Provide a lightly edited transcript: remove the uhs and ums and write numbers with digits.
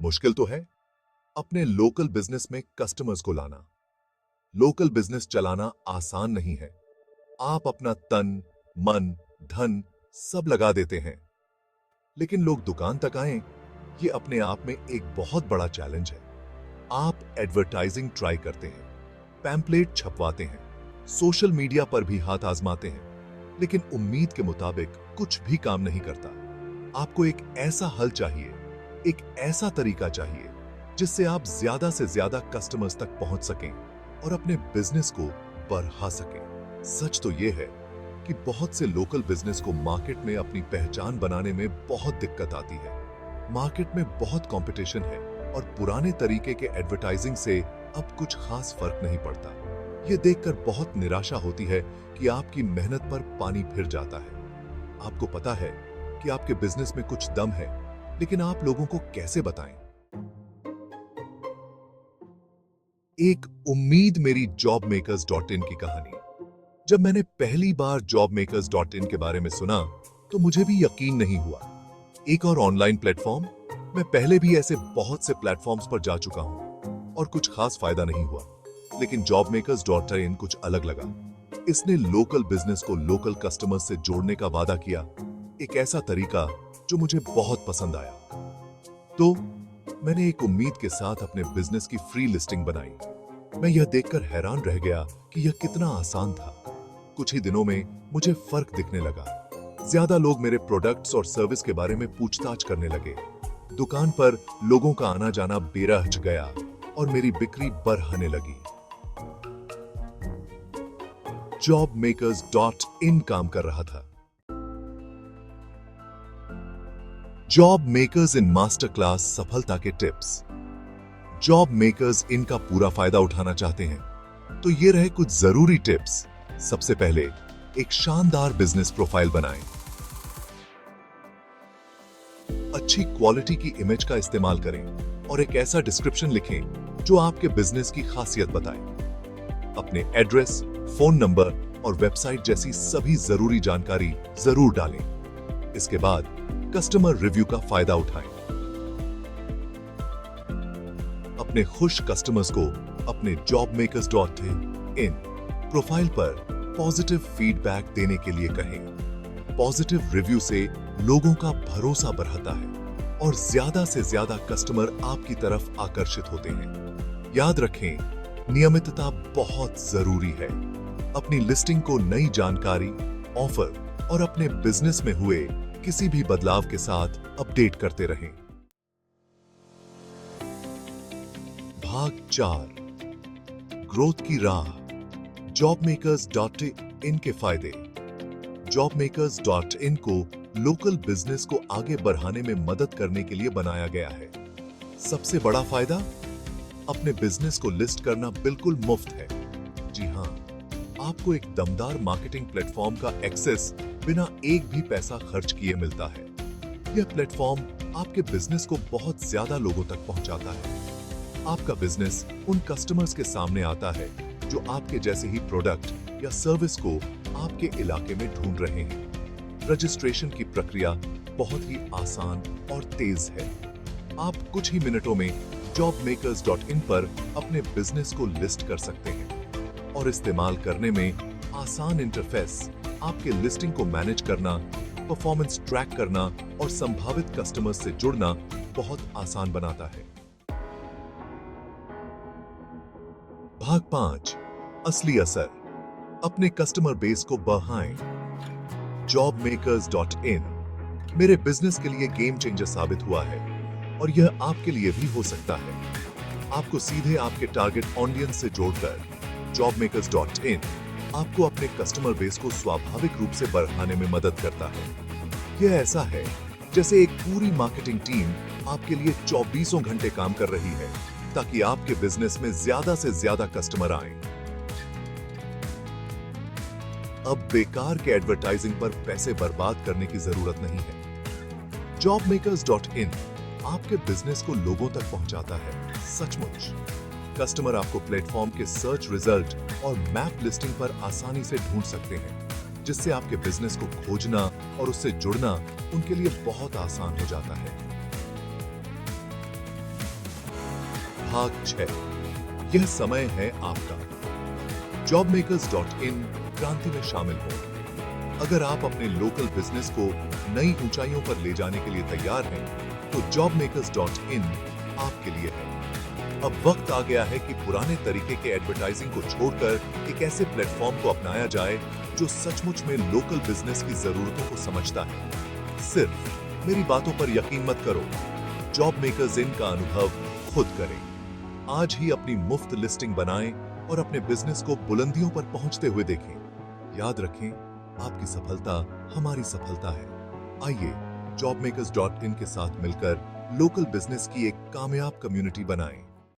मुश्किल तो है अपने लोकल बिजनेस में कस्टमर्स को लाना। लोकल बिजनेस चलाना आसान नहीं है। आप अपना तन, मन, धन सब लगा देते हैं, लेकिन लोग दुकान तक आए, ये अपने आप में एक बहुत बड़ा चैलेंज है। आप एडवर्टाइजिंग ट्राई करते हैं, पैम्पलेट छपवाते हैं, सोशल मीडिया पर भी हाथ आजमाते हैं, लेकिन उम्मीद के मुताबिक कुछ भी काम नहीं करता। आपको एक ऐसा हल चाहिए, एक ऐसा तरीका चाहिए जिससे आप ज्यादा से ज्यादा कस्टमर्स तक पहुंच सकें और अपने बिजनेस को बढ़ा सकें। सच तो यह है कि बहुत से लोकल बिजनेस को मार्केट में अपनी पहचान बनाने में बहुत दिक्कत आती है। मार्केट में बहुत कंपटीशन है और पुराने तरीके के एडवर्टाइजिंग से अब कुछ खास फर्क नहीं पड़ता। यह देखकर बहुत निराशा होती है कि आपकी मेहनत पर पानी फिर जाता है। आपको पता है कि आपके बिजनेस में कुछ दम है, लेकिन आप लोगों को कैसे बताएं? एक उम्मीद मेरी jobmakers.in की कहानी। जब मैंने पहली बार jobmakers.in के बारे में सुना तो मुझे भी यकीन नहीं हुआ। एक और ऑनलाइन प्लेटफॉर्म। मैं पहले भी ऐसे बहुत से प्लेटफॉर्म्स पर जा चुका हूं और कुछ खास फायदा नहीं हुआ, लेकिन jobmakers.in कुछ अलग लगा। इसने लोकल बिजनेस को लोकल कस्टमर्स से जोड़ने का वादा किया, एक ऐसा तरीका जो मुझे बहुत पसंद आया। तो मैंने एक उम्मीद के साथ अपने बिजनेस की फ्री लिस्टिंग बनाई। मैं यह देखकर हैरान रह गया कि यह कितना आसान था। कुछ ही दिनों में मुझे फर्क दिखने लगा। ज्यादा लोग मेरे प्रोडक्ट्स और सर्विस के बारे में पूछताछ करने लगे। दुकान पर लोगों का आना जाना बेरहज गया और मेरी बिक्री बढ़ने लगी। jobmakers.in काम कर रहा था। Job makers in master class सफलता के टिप्स। जॉब मेकर्स इनका पूरा फायदा उठाना चाहते हैं तो ये रहे कुछ जरूरी टिप्स। सबसे पहले, एक शानदार बिजनेस प्रोफाइल बनाएं। अच्छी क्वालिटी की इमेज का इस्तेमाल करें और एक ऐसा डिस्क्रिप्शन लिखें जो आपके बिजनेस की खासियत बताए। अपने एड्रेस, फोन नंबर और वेबसाइट जैसी सभी जरूरी जानकारी जरूर डालें। इसके बाद कस्टमर रिव्यू का फायदा उठाएं। अपने खुश कस्टमर्स को अपने jobmakers.in प्रोफाइल पर पॉजिटिव फीडबैक देने के लिए कहें। पॉजिटिव रिव्यू से लोगों का भरोसा बढ़ता है और ज्यादा से ज्यादा कस्टमर आपकी तरफ आकर्षित होते हैं। याद रखें, नियमितता बहुत जरूरी है। अपनी लिस्टिंग को नई जानकारी, ऑफर और अपने बिजनेस में हुए किसी भी बदलाव के साथ अपडेट करते रहें। भाग 4, ग्रोथ की राह। jobmakers.in के फायदे। jobmakers.in को लोकल बिजनेस को आगे बढ़ाने में मदद करने के लिए बनाया गया है। सबसे बड़ा फायदा, अपने बिजनेस को लिस्ट करना बिल्कुल मुफ्त है। जी हां, आपको एक दमदार मार्केटिंग प्लेटफॉर्म का एक्सेस बिना एक भी पैसा खर्च किए मिलता है। यह प्लेटफॉर्म आपके बिजनेस को बहुत ज्यादा लोगों तक पहुंचाता है। आपका बिजनेस उन कस्टमर्स के सामने आता है जो आपके जैसे ही प्रोडक्ट या सर्विस को आपके इलाके में ढूंढ रहे हैं। रजिस्ट्रेशन की प्रक्रिया बहुत ही आसान और तेज है। आप कुछ ही मिनटों में jobmakers.in पर अपने बिजनेस को लिस्ट कर सकते हैं और इस्तेमाल करने में आसान इंटरफेस आपके लिस्टिंग को मैनेज करना, परफॉर्मेंस ट्रैक करना और संभावित कस्टमर्स से जुड़ना बहुत आसान बनाता है। भाग 5, असली असर। अपने कस्टमर बेस को बढ़ाएं। jobmakers.in मेरे बिजनेस के लिए गेम चेंजर साबित हुआ है और यह आपके लिए भी हो सकता है। आपको सीधे आपके टारगेट ऑडियंस से जोड़कर jobmakers.in आपको अपने कस्टमर बेस को स्वाभाविक रूप से बढ़ाने में मदद करता है। यह ऐसा है जैसे एक पूरी मार्केटिंग टीम आपके लिए 24 घंटे काम कर रही है ताकि आपके बिजनेस में ज्यादा से ज्यादा कस्टमर आएं। अब बेकार के एडवर्टाइजिंग पर पैसे बर्बाद करने की जरूरत नहीं है। jobmakers.in आपके बिजनेस को लोगों तक पहुंचाता है। सचमुच, कस्टमर आपको प्लेटफॉर्म के सर्च रिजल्ट और मैप लिस्टिंग पर आसानी से ढूंढ सकते हैं, जिससे आपके बिजनेस को खोजना और उससे जुड़ना उनके लिए बहुत आसान हो जाता है। भाग 6। यह समय है आपका। jobmakers.in क्रांति में शामिल हो। अगर आप अपने लोकल बिजनेस को नई ऊंचाइयों पर ले जाने के लिए तैयार हैं, तो jobmakers.in आपके लिए है। अब वक्त आ गया है कि पुराने तरीके के एडवर्टाइजिंग को छोड़कर एक ऐसे प्लेटफॉर्म को अपनाया जाए जो सचमुच में लोकल बिजनेस की जरूरतों को समझता है। सिर्फ मेरी बातों पर यकीन मत करो, जॉब मेकर्स इन का अनुभव खुद करें। आज ही अपनी मुफ्त लिस्टिंग बनाएं और अपने बिजनेस को बुलंदियों पर पहुंचते हुए देखें। याद रखें, आपकी सफलता हमारी सफलता है। आइए jobmakers.in के साथ मिलकर लोकल बिजनेस की एक कामयाब कम्युनिटी बनाएं।